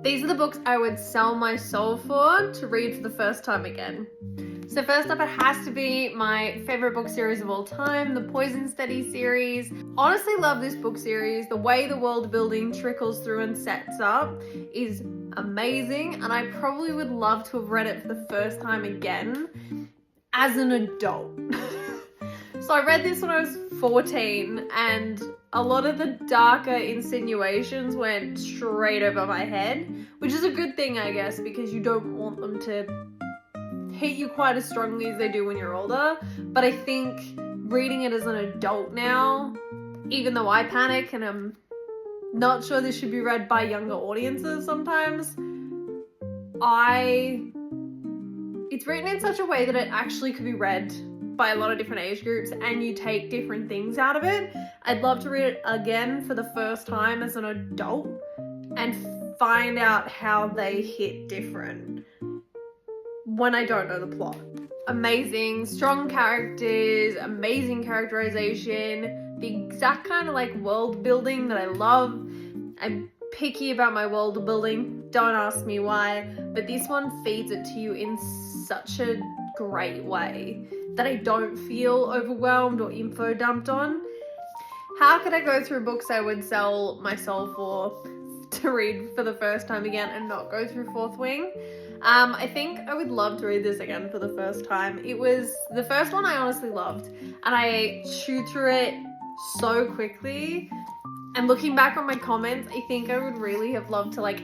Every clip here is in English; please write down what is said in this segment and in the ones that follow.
These are the books I would sell my soul for to read for the first time again. So first up, it has to be my favorite book series of all time, the Poison Study series. Honestly love this book series. The way the world building trickles through and sets up is amazing, and I probably would love to have read it for the first time again as an adult. So I read this when I was 14, and a lot of the darker insinuations went straight over my head, which is a good thing, I guess, because you don't want them to hit you quite as strongly as they do when you're older. But I think reading it as an adult now, even though I panic and I'm not sure this should be read by younger audiences sometimes, it's written in such a way that it actually could be read by a lot of different age groups and you take different things out of it. I'd love to read it again for the first time as an adult and find out how they hit different when I don't know the plot. Amazing, strong characters, amazing characterization, the exact kind of like world building that I love. I'm picky about my world building, don't ask me why, but this one feeds it to you in such a great way that I don't feel overwhelmed or info dumped on. How could I go through books I would sell my soul for to read for the first time again and not go through Fourth Wing? I think I would love to read this again for the first time. It was the first one I honestly loved, and I chewed through it so quickly. And looking back on my comments, I think I would really have loved to, I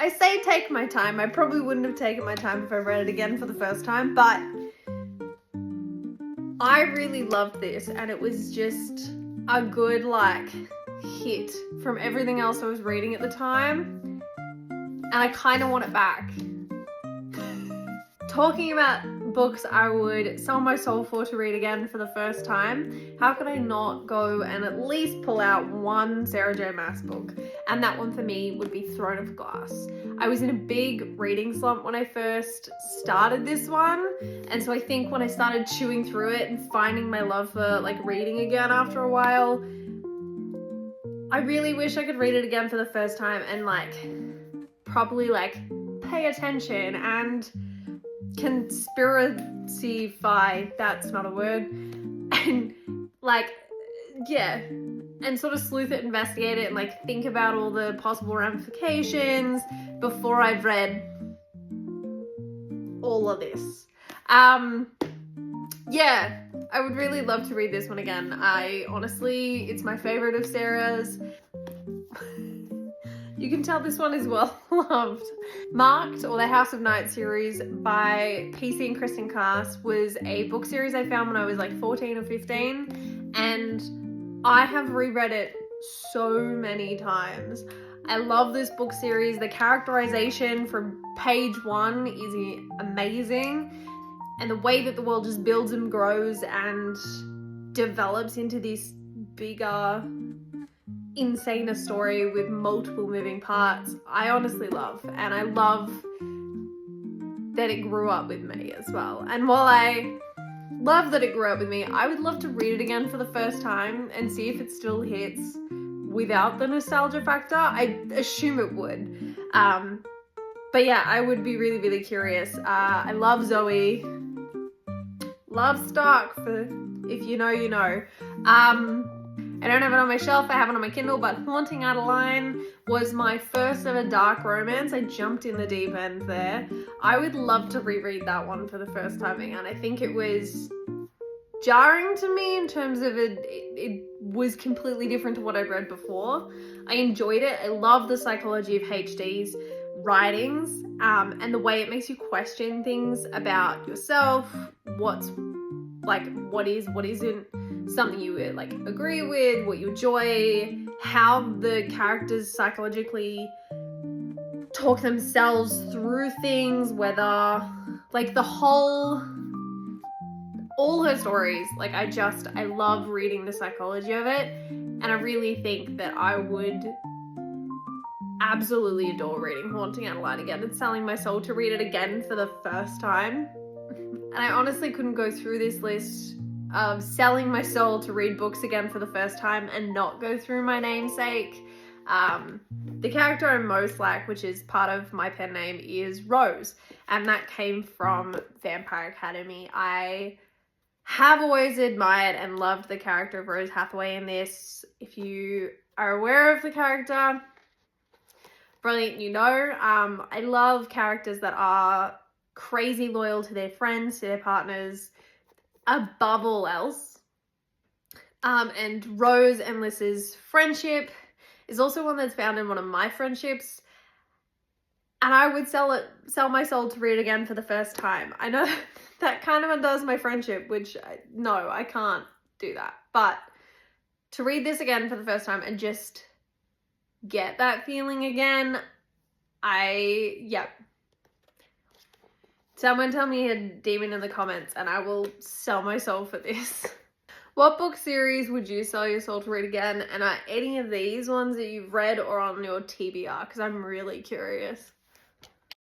say take my time. I probably wouldn't have taken my time if I read it again for the first time, but I really loved this, and it was just a good hit from everything else I was reading at the time, and I kind of want it back. Talking about books I would sell my soul for to read again for the first time, how could I not go and at least pull out one Sarah J Maas book? And that one for me would be Throne of Glass. I was in a big reading slump when I first started this one, and so I think when I started chewing through it and finding my love for reading again after a while, I really wish I could read it again for the first time and properly pay attention and conspiracyfy, that's not a word, and and sort of sleuth it, investigate it, and think about all the possible ramifications before I've read all of this. Yeah, I would really love to read this one again. It's my favorite of Sarah's. You can tell this one is well loved. Marked, or the House of Night series by PC and Kristin was a book series I found when I was 14 or 15, and I have reread it so many times. I love this book series. The characterization from page one is amazing, and the way that the world just builds and grows and develops into this bigger, insaner story with multiple moving parts, I honestly love. And I love that it grew up with me as well. And while I love that it grew up with me, I would love to read it again for the first time and see if it still hits without the nostalgia factor. I assume it would. But yeah, I would be really, really curious. I love Zoe. Love Stark, for if you know, you know. I don't have it on my shelf, I have it on my Kindle, but Haunting Adeline was my first ever dark romance. I jumped in the deep end there. I would love to reread that one for the first time again. I think it was jarring to me in terms of it was completely different to what I've read before. I enjoyed it. I love the psychology of HD's writings, and the way it makes you question things about yourself, what isn't something you agree with, what you enjoy, how the characters psychologically talk themselves through things, whether all her stories. I love reading the psychology of it, and I really think that I would absolutely adore reading Haunting Adeline again and selling my soul to read it again for the first time. And I honestly couldn't go through this list of selling my soul to read books again for the first time and not go through my namesake. The character I most like, which is part of my pen name, is Rose, and that came from Vampire Academy. I have always admired and loved the character of Rose Hathaway in this. If you are aware of the character, brilliant, you know. I love characters that are crazy loyal to their friends, to their partners, above all else. And Rose and Lys's friendship is also one that's found in one of my friendships. And I would sell my soul to read it again for the first time. I know that kind of undoes my friendship, which, no, I can't do that. But to read this again for the first time and just get that feeling again, Someone tell me a demon in the comments and I will sell my soul for this. What book series would you sell your soul to read again? And are any of these ones that you've read or on your TBR? Because I'm really curious.